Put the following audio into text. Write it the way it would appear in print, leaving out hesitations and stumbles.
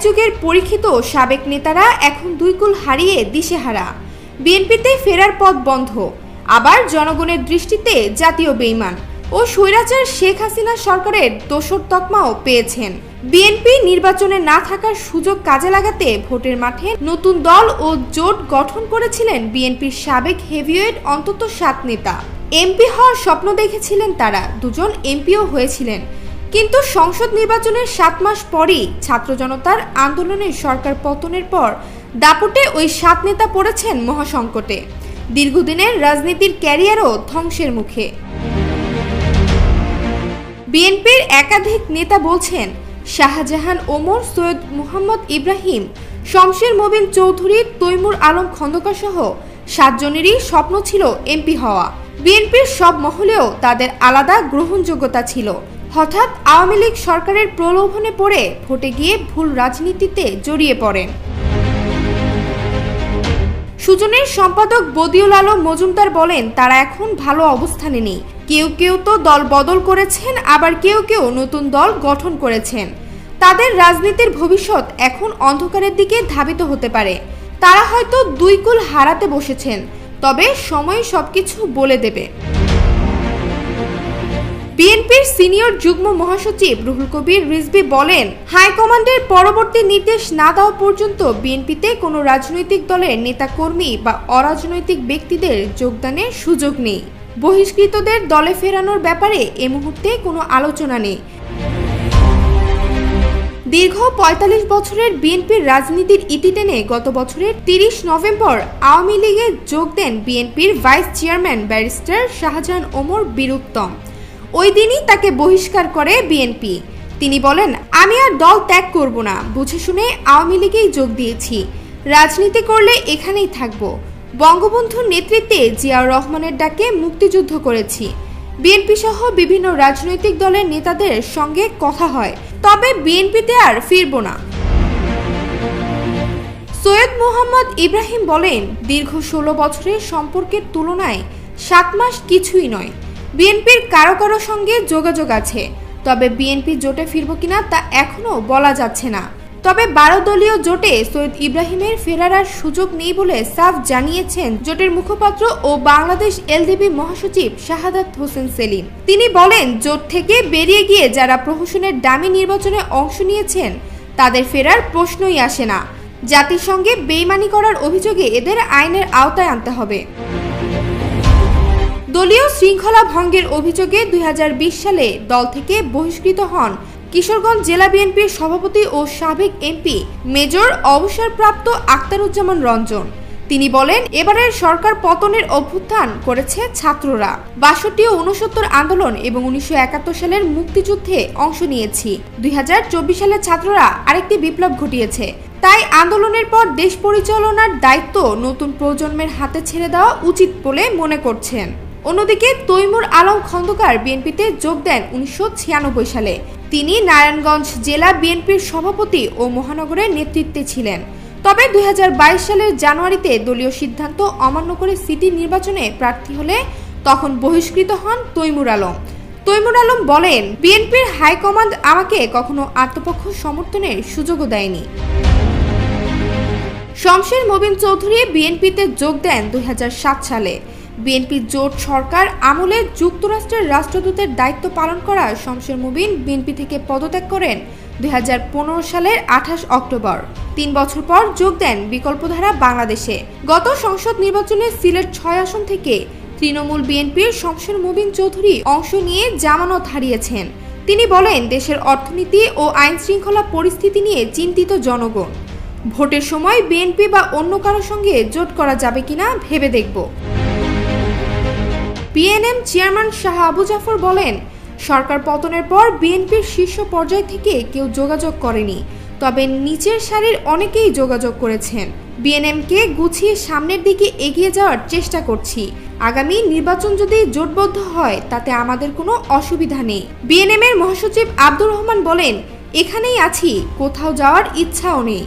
যুগের পরীক্ষিত সাবেক নেতারা এখন দুই কুল হারিয়ে দিশেহারা। বিএনপিতে ফেরার পথ বন্ধ, আবার জনগণের দৃষ্টিতে জাতীয় বেঈমান ও স্বৈরাচার শেখ হাসিনা সরকারের দোসর তকমাও পেয়েছেন। বিএনপি নির্বাচনে না থাকার সুযোগ কাজে লাগাতে ভোটের মাঠে নতুন দল ও জোট গঠন করেছিলেন বিএনপির সাবেক হেভিওয়েট অন্তত 7 নেতা। এমপি হওয়ার স্বপ্ন দেখেছিলেন তারা, দুজন এমপিও হয়েছিলেন। কিন্তু সংসদ নির্বাচনের 7 মাস পরই ছাত্র জনতার আন্দোলনের সরকার পতনের পর দাপটে ওই 7 নেতা পড়েছেন মহাসংকটে। দীর্ঘদিনের রাজনীতির ক্যারিয়ারও ধ্বংসের মুখে। বিএনপির একাধিক নেতা বলছেন, শাহজাহান ওমর, সৈয়দ মোহাম্মদ ইব্রাহিম, শমশের মোবিন চৌধুরী, তৈমুর আলম খন্দকার সহ 7 জনেরই স্বপ্ন ছিল এমপি হওয়া। বিএনপির সব মহলেও তাদের আলাদা গ্রহণযোগ্যতা ছিল। হঠাৎ আওয়ামী লীগ সরকারের প্রলোভনে পড়ে ভোটে গিয়ে ভুল রাজনীতিতে জড়িয়ে পড়েন। সুজনের সম্পাদক বদিউল আলম মজুমদার বলেন, তারা এখন ভালো অবস্থানে নেই। কেউ কেউ তো দল বদল করেছেন, আবার কেউ কেউ নতুন দল গঠন করেছেন। তাদের রাজনীতির ভবিষ্যৎ এখন অন্ধকারের দিকে ধাবিত হতে পারে। তারা হয়তো দুই কুল হারাতে বসেছেন, তবে সময় সবকিছু বলে দেবে। বিএনপির সিনিয়র যুগ্ম মহাসচিব রুহুল কবির রিজভী বলেন, হাইকমান্ডের পরবর্তী নির্দেশ না দেওয়া পর্যন্ত বিএনপিতে কোনো রাজনৈতিক দলের নেতাকর্মী বা অরাজনৈতিক ব্যক্তিদের যোগদানের সুযোগ নেই। বহিষ্কৃতদের দলে ফেরানোর ব্যাপারে এ মুহূর্তে কোনো আলোচনা নেই। দীর্ঘ ৪৫ বছরের বিএনপির রাজনীতির ইতি টেনে গত বছরের ৩০ নভেম্বর আওয়ামী লীগে যোগ দেন বিএনপির vice chairman barrister Shahjahan Omar Bir Uttom. ওই দিনই তাকে বহিষ্কার করে বিএনপি। তিনি বলেন, আমি আর দল ত্যাগ করব না, বুঝে শুনে আওয়ামী লীগেই যোগ দিয়েছি। রাজনীতি করলে এখানেই থাকব। বঙ্গবন্ধুর নেতৃত্বে জিয়াউর রহমানের ডাকে মুক্তিযুদ্ধ করেছি। বিএনপি সহ বিভিন্ন রাজনৈতিক দলের নেতাদের সঙ্গে কথা হয়, তবে বিএনপিতে আর ফিরব না। সৈয়দ মোহাম্মদ ইব্রাহিম বলেন, দীর্ঘ 16 বছরের সম্পর্কের তুলনায় 7 মাস কিছুই নয়। বিএনপির কারো কারো সঙ্গে যোগাযোগ আছে, তবে বিএনপি জোটে ফিরব কিনা তা এখনো বলা যাচ্ছে না। তবে 12 দলীয় জোটে সৈয়দ ইব্রাহিমের ফেরার আর সুযোগ নেই বলে সাফ জানিয়েছেন জোটের মুখপাত্র ও বাংলাদেশ এলডিপি মহাসচিব শাহাদাত হোসেন সেলিম। তিনি বলেন, জোট থেকে বেরিয়ে গিয়ে যারা প্রহসনের ডামি নির্বাচনে অংশ নিয়েছেন তাদের ফেরার প্রশ্নই আসে না। জাতিসংঘে বেইমানি করার অভিযোগে এদের আইনের আওতায় আনতে হবে। দলীয় শৃঙ্খলা ভঙ্গের অভিযোগে 2020 সালে দল থেকে বহিষ্কৃত হন কিশোরগঞ্জ জেলা বিএনপির সভাপতি ও সাবেক এমপি মেজর অবসরপ্রাপ্ত আক্তারুজ্জামান রঞ্জন। তিনি বলেন, এবারের সরকার পতনের অভ্যুত্থান করেছে ছাত্ররা। 62 ও 69 আন্দোলন এবং 1971 সালের মুক্তিযুদ্ধে অংশ নিয়েছি। 2024 সালে ছাত্ররা আরেকটি বিপ্লব ঘটিয়েছে। তাই আন্দোলনের পর দেশ পরিচালনার দায়িত্ব নতুন প্রজন্মের হাতে ছেড়ে দেওয়া উচিত বলে মনে করছেন। অন্যদিকে তৈমুর আলম খন্দকার বিএনপিতে যোগ দেন 1996 সালে। তিনি নারায়ণগঞ্জ জেলা বিএনপির সভাপতি ও মহানগরের নেতৃত্বে ছিলেন। তবে 2022 সালের জানুয়ারিতে দলীয় সিদ্ধান্ত অমান্য করে সিটি নির্বাচনে প্রার্থী হলে তখন বহিষ্কৃত হন তৈমুর আলম। তৈমুর আলম বলেন, বিএনপির হাইকমান্ড আমাকে কখনো আত্মপক্ষ সমর্থনের সুযোগও দেয়নি। শমশের মোবিন চৌধুরী বিএনপিতে যোগ দেন 2007 সালে। বিএনপি জোট সরকার আমলে যুক্তরাষ্ট্রের রাষ্ট্রদূতের দায়িত্ব পালন করা শমশের মোবিন বিএনপি থেকে পদত্যাগ করেন 2015 সালের 28 অক্টোবর। 3 বছর পর যোগ দেন বিকল্পধারা বাংলাদেশে। গত সংসদ নির্বাচনে সিলেট 6 আসন থেকে তৃণমূল বিএনপির শমশের মোবিন চৌধুরী অংশ নিয়ে জামানত হারিয়েছেন। তিনি বলেন, দেশের অর্থনীতি ও আইন শৃঙ্খলা পরিস্থিতি নিয়ে চিন্তিত জনগণ। ভোটের সময় বিএনপি বা অন্য কারো সঙ্গে জোট করা যাবে কিনা ভেবে দেখব। বিএনএম চেয়ারম্যান শাহ আবু জাফর বলেন, সরকার পতনের পর বিএনপির শীর্ষ পর্যায় থেকে কেউ যোগাযোগ করেনি, তবে নিচের সারির অনেকেই যোগাযোগ করেছেন। বিএনএমকে গুছিয়ে সামনের দিকে এগিয়ে যাওয়ার চেষ্টা করছি। আগামী নির্বাচন যদি জোটবদ্ধ হয় তাতে আমাদের কোনো অসুবিধা নেই। বিএনএম এর মহাসচিব আব্দুর রহমান বলেন, এখানেই আছি, কোথাও যাওয়ার ইচ্ছাও নেই।